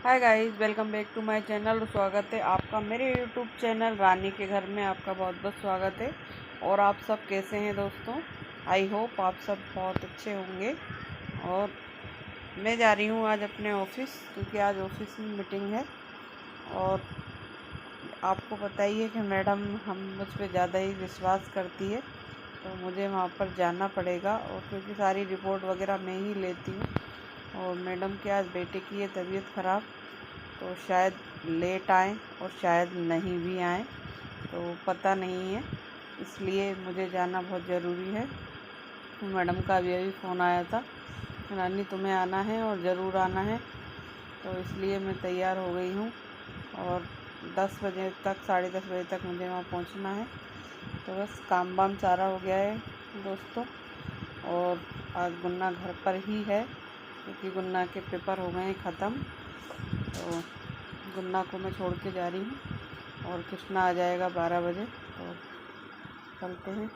Hi guys, welcome back to my channel. स्वागत है आपका मेरे यूट्यूब चैनल रानी के घर में। आपका बहुत बहुत स्वागत है। और आप सब कैसे हैं दोस्तों? आई होप आप सब बहुत अच्छे होंगे। और मैं जा रही हूँ आज अपने ऑफिस, क्योंकि आज ऑफिस में मीटिंग है। और आपको पता ही है कि मैडम हम मुझ पर ज़्यादा ही विश्वास करती है, तो मुझे वहाँ पर जाना पड़ेगा। और क्योंकि सारी रिपोर्ट वगैरह मैं ही लेती हूँ, और मैडम के आज बेटे की है तबीयत ख़राब, तो शायद लेट आए और शायद नहीं भी आए, तो पता नहीं है। इसलिए मुझे जाना बहुत ज़रूरी है। मैडम का अभी फ़ोन आया था, रानी तुम्हें आना है और ज़रूर आना है। तो इसलिए मैं तैयार हो गई हूँ और 10 बजे तक, 10:30 बजे तक मुझे वहाँ पहुँचना है। तो बस काम वाम सारा हो गया है दोस्तों। और आज गुन्ना घर पर ही है, क्योंकि गुन्ना के पेपर हो गए हैं ख़त्म। तो गुन्ना को मैं छोड़ के जा रही हूँ और कृष्णा आ जाएगा 12 बजे, तो चलते हैं।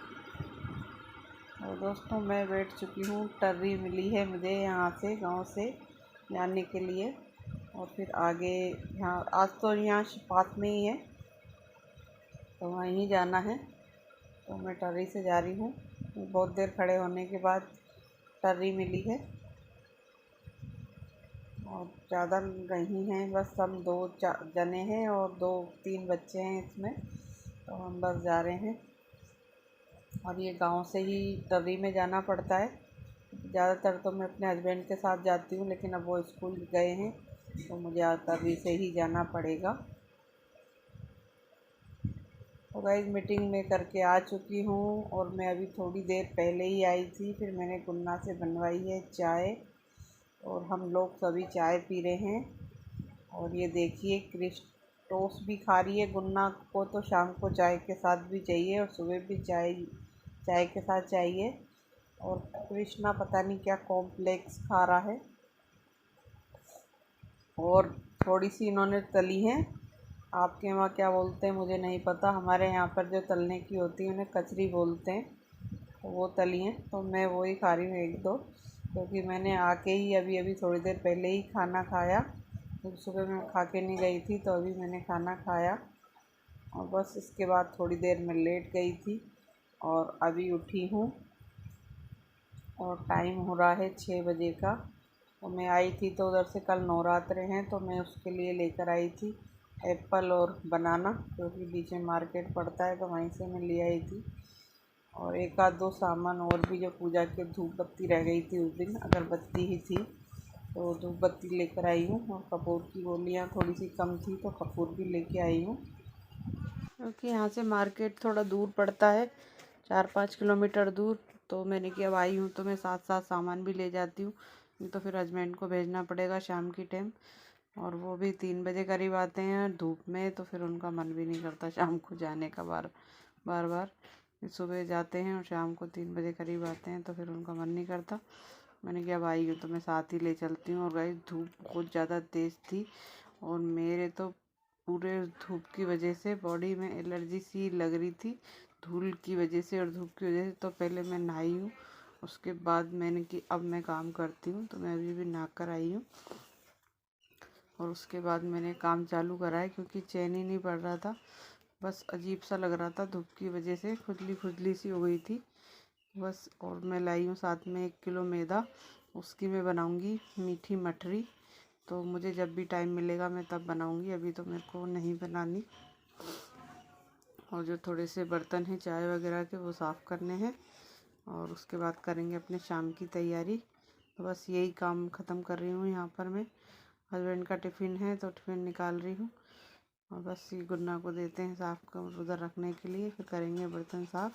और दोस्तों, मैं बैठ चुकी हूँ। टर्री मिली है मुझे यहाँ से, गांव से जाने के लिए। और फिर आगे यहाँ, आज तो यहाँ पास में ही है, तो वहीं जाना है। तो मैं टर्री से जा रही हूँ। बहुत देर खड़े होने के बाद टर्री मिली है। और ज़्यादा नहीं हैं, बस हम 2 जने हैं और 2-3 बच्चे हैं इसमें, तो हम बस जा रहे हैं। और ये गांव से ही टर्री में जाना पड़ता है। ज़्यादातर तो मैं अपने हस्बैंड के साथ जाती हूँ, लेकिन अब वो स्कूल गए हैं, तो मुझे टर्री से ही जाना पड़ेगा। तो गाइस, मीटिंग में करके आ चुकी हूँ, और मैं अभी थोड़ी देर पहले ही आई थी। फिर मैंने गुन्ना से बनवाई है चाय, और हम लोग सभी चाय पी रहे हैं। और ये देखिए, टोस्ट भी खा रही है। गुन्ना को तो शाम को चाय के साथ भी चाहिए, और सुबह भी चाय के साथ चाहिए। और कृष्णा पता नहीं क्या कॉम्प्लेक्स खा रहा है। और थोड़ी सी इन्होंने तली है। आपके वहाँ क्या बोलते हैं मुझे नहीं पता। हमारे यहाँ पर जो तलने की होती है उन्हें कचरी बोलते हैं, तो वो तली हैं। तो मैं वही खा रही हूँ 1-2, क्योंकि मैंने आके ही अभी थोड़ी देर पहले ही खाना खाया। तो सुबह मैं खा के नहीं गई थी, तो अभी मैंने खाना खाया। और बस इसके बाद थोड़ी देर में लेट गई थी, और अभी उठी हूँ। और टाइम हो रहा है 6 बजे का। तो मैं आई थी, तो उधर से कल नवरात्रे हैं, तो मैं उसके लिए लेकर आई थी एप्पल और बनाना, क्योंकि बीच में मार्केट पड़ता है, तो वहीं से मैं ले आई थी। और 1-2 सामान और भी, जो पूजा के धूप बत्ती रह गई थी उस दिन, अगरबत्ती ही थी, तो धूप बत्ती लेकर आई हूँ। और कपूर की गोलियाँ थोड़ी सी कम थी, तो कपूर भी लेके आई हूँ। क्योंकि यहाँ से मार्केट थोड़ा दूर पड़ता है, 4-5 किलोमीटर दूर। तो मैंने कि अब आई हूँ तो मैं साथ साथ सामान भी ले जाती हूँ, नहीं तो फिर हस्बैंड को भेजना पड़ेगा शाम की टाइम। और वो भी 3 बजे करीब आते हैं धूप में, तो फिर उनका मन भी नहीं करता शाम को जाने का। बार बार सुबह जाते हैं और शाम को 3 बजे करीब आते हैं, तो फिर उनका मन नहीं करता। मैंने कहा अब आई हूँ तो मैं साथ ही ले चलती हूँ। और गाइस, धूप बहुत ज़्यादा तेज़ थी, और मेरे तो पूरे धूप की वजह से बॉडी में एलर्जी सी लग रही थी, धूल की वजह से और धूप की वजह से। तो पहले मैं नहाई हूँ, उसके बाद मैंने कि अब मैं काम करती हूँ, तो मैं अभी भी नहा कर आई हूँ। और उसके बाद मैंने काम चालू करा है, क्योंकि चैन ही नहीं पड़ रहा था। बस अजीब सा लग रहा था, धूप की वजह से खुजली खुजली सी हो गई थी बस। और मैं लाई हूँ साथ में 1 किलो मैदा, उसकी मैं बनाऊँगी मीठी मठरी। तो मुझे जब भी टाइम मिलेगा मैं तब बनाऊँगी, अभी तो मेरे को नहीं बनानी। और जो थोड़े से बर्तन हैं चाय वगैरह के, वो साफ़ करने हैं, और उसके बाद करेंगे अपने शाम की तैयारी। तो बस यही काम ख़त्म कर रही हूँ यहाँ पर मैं। हस्बैंड का टिफ़िन है, तो टिफ़िन निकाल रही हूँ। और बस ये गुन्ना को देते हैं साफ़ कर उधर रखने के लिए, फिर करेंगे बर्तन साफ़।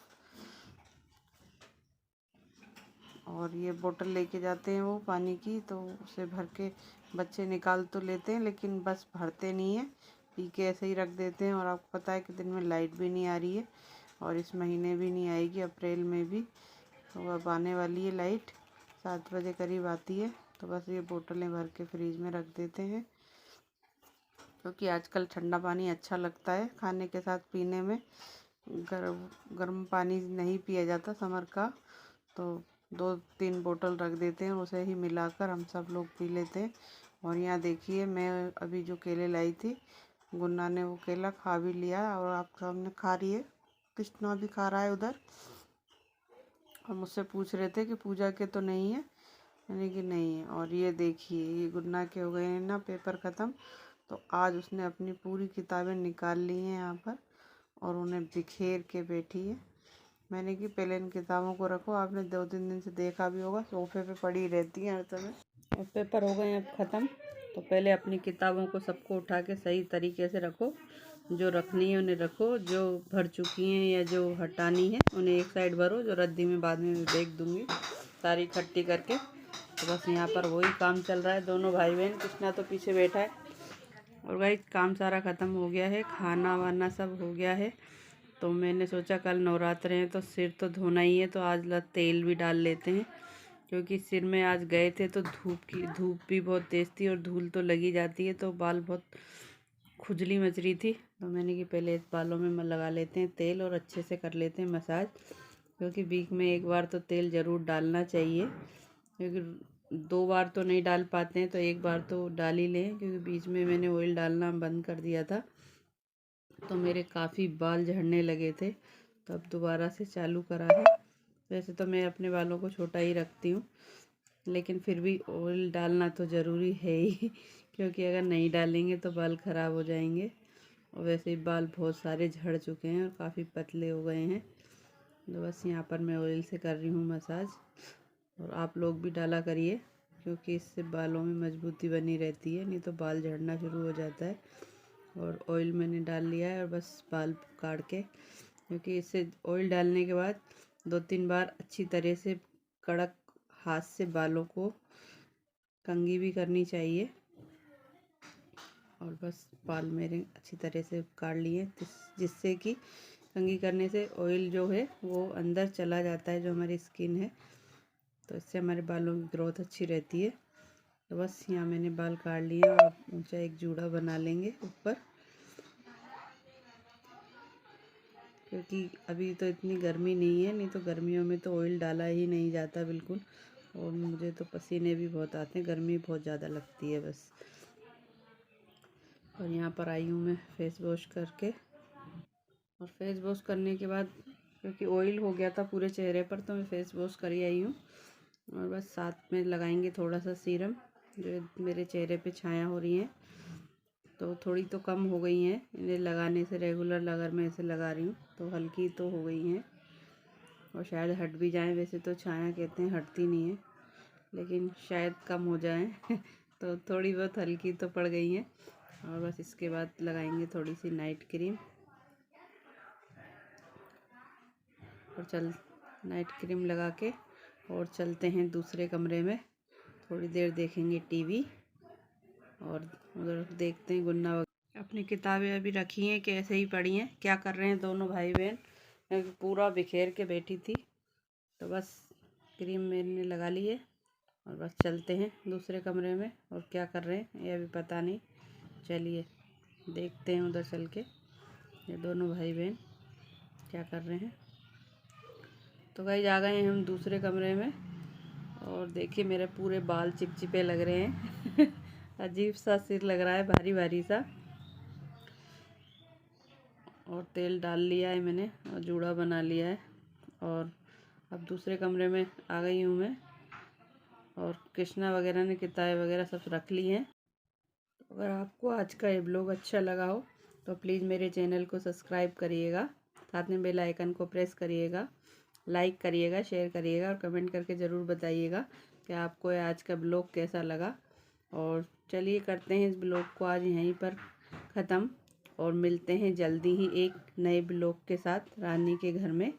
और ये बोतल लेके जाते हैं वो पानी की, तो उसे भर के बच्चे निकाल तो लेते हैं, लेकिन बस भरते नहीं है, पी के ऐसे ही रख देते हैं। और आपको पता है कि दिन में लाइट भी नहीं आ रही है, और इस महीने भी नहीं आएगी, अप्रैल में भी। तो अब आने वाली है लाइट, 7 बजे करीब आती है। तो बस ये बोतलें भर के फ्रीज में रख देते हैं, क्योंकि आजकल ठंडा पानी अच्छा लगता है खाने के साथ पीने में। गर्म पानी नहीं पिया जाता समर का, तो 2-3 बोतल रख देते हैं, उसे ही मिलाकर हम सब लोग पी लेते हैं। और यहाँ देखिए मैं अभी जो केले लाई थी, गुन्ना ने वो केला खा भी लिया और आप सामने खा रही है, कृष्णा भी खा रहा है उधर। और मुझसे पूछ रहे थे कि पूजा के तो नहीं है, यानी कि नहीं है। और ये देखिए ये गुन्ना के हो गए हैं ना पेपर ख़त्म, तो आज उसने अपनी पूरी किताबें निकाल ली हैं यहाँ पर और उन्हें बिखेर के बैठी है। मैंने कि पहले इन किताबों को रखो, आपने 2-3 दिन से देखा भी होगा सोफे पे पड़ी रहती हैं हर समय। और पेपर हो गए हैं अब ख़त्म, तो पहले अपनी किताबों को सबको उठा के सही तरीके से रखो, जो रखनी है उन्हें रखो, जो भर चुकी हैं या जो हटानी है उन्हें एक साइड भरो, जो रद्दी में बाद में मैं फेंक दूँगी सारी इकट्ठी करके। तो बस यहाँ पर वही काम चल रहा है, दोनों भाई बहन। कृष्णा तो पीछे बैठा है। और भाई काम सारा ख़त्म हो गया है, खाना वाना सब हो गया है। तो मैंने सोचा कल नवरात्र हैं तो सिर तो धोना ही है, तो आज तेल भी डाल लेते हैं, क्योंकि सिर में आज गए थे तो धूप भी बहुत तेज़ थी और धूल तो लगी जाती है, तो बाल बहुत खुजली मच रही थी। तो मैंने कि पहले बालों में लगा लेते हैं तेल और अच्छे से कर लेते हैं मसाज, क्योंकि वीक में एक बार तो तेल ज़रूर डालना चाहिए, क्योंकि 2 बार तो नहीं डाल पाते हैं, तो एक बार तो डाल ही लें। क्योंकि बीच में मैंने ऑयल डालना बंद कर दिया था, तो मेरे काफ़ी बाल झड़ने लगे थे, तो अब दोबारा से चालू करा है। वैसे तो मैं अपने बालों को छोटा ही रखती हूँ, लेकिन फिर भी ऑयल डालना तो ज़रूरी है ही क्योंकि अगर नहीं डालेंगे तो बाल ख़राब हो जाएंगे। और वैसे ही बाल बहुत सारे झड़ चुके हैं और काफ़ी पतले हो गए हैं। तो बस यहाँ पर मैं ऑयल से कर रही हूँ मसाज, और आप लोग भी डाला करिए, क्योंकि इससे बालों में मजबूती बनी रहती है, नहीं तो बाल झड़ना शुरू हो जाता है। और ऑयल मैंने डाल लिया है और बस बाल काट के, क्योंकि इससे ऑयल डालने के बाद 2-3 बार अच्छी तरह से कड़क हाथ से बालों को कंघी भी करनी चाहिए। और बस बाल मेरे अच्छी तरह से काट लिए, जिससे कि कंघी करने से ऑयल जो है वो अंदर चला जाता है, जो हमारी स्किन है, तो इससे हमारे बालों की ग्रोथ अच्छी रहती है। तो बस यहाँ मैंने बाल काट लिए और ऊंचा एक जूड़ा बना लेंगे ऊपर, क्योंकि अभी तो इतनी गर्मी नहीं है, नहीं तो गर्मियों में तो ऑयल डाला ही नहीं जाता बिल्कुल। और मुझे तो पसीने भी बहुत आते हैं, गर्मी बहुत ज़्यादा लगती है बस। और यहाँ पर आई हूँ मैं फेस वॉश करके, और फेस वॉश करने के बाद क्योंकि ऑयल हो गया था पूरे चेहरे पर, तो मैं फेस वॉश कर ही आई हूँ। और बस साथ में लगाएंगे थोड़ा सा सीरम, जो मेरे चेहरे पे छाया हो रही हैं, तो थोड़ी तो कम हो गई हैं इन्हें लगाने से। रेगुलर अगर मैं इसे लगा रही हूँ तो हल्की तो हो गई हैं, और शायद हट भी जाएं। वैसे तो छाया कहते हैं हटती नहीं है, लेकिन शायद कम हो जाएं तो थोड़ी बहुत हल्की तो पड़ गई हैं। और बस इसके बाद लगाएंगे थोड़ी सी नाइट क्रीम, और नाइट क्रीम लगा के और चलते हैं दूसरे कमरे में, थोड़ी देर देखेंगे टीवी, और उधर देखते हैं गुन्ना वगैरह। अपनी किताबें अभी रखी हैं कि ऐसे ही पड़ी हैं, क्या कर रहे हैं दोनों भाई बहन, क्योंकि पूरा बिखेर के बैठी थी। तो बस क्रीम मैंने लगा ली है, और बस चलते हैं दूसरे कमरे में, और क्या कर रहे हैं ये अभी पता नहीं। चलिए देखते हैं उधर चल के ये दोनों भाई बहन क्या कर रहे हैं। तो गाइस आ गए हैं हम दूसरे कमरे में, और देखिए मेरे पूरे बाल चिपचिपे लग रहे हैं अजीब सा सिर लग रहा है, भारी भारी सा। और तेल डाल लिया है मैंने और जूड़ा बना लिया है, और अब दूसरे कमरे में आ गई हूँ मैं, और कृष्णा वगैरह ने किताबें वगैरह सब रख ली हैं। तो अगर आपको आज का ये ब्लॉग अच्छा लगा हो तो प्लीज़ मेरे चैनल को सब्सक्राइब करिएगा, साथ में बेल आइकन को प्रेस करिएगा, लाइक करिएगा, शेयर करिएगा, और कमेंट करके ज़रूर बताइएगा कि आपको आज का ब्लॉग कैसा लगा। और चलिए करते हैं इस ब्लॉग को आज यहीं पर ख़त्म, और मिलते हैं जल्दी ही एक नए ब्लॉग के साथ रानी के घर में।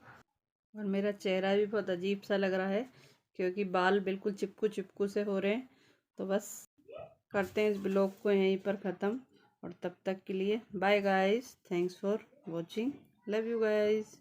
और मेरा चेहरा भी बहुत अजीब सा लग रहा है, क्योंकि बाल बिल्कुल चिपकू चिपकू से हो रहे हैं। तो बस करते हैं इस ब्लॉग को यहीं पर ख़त्म, और तब तक के लिए bye guys, thanks for watching, love you guys.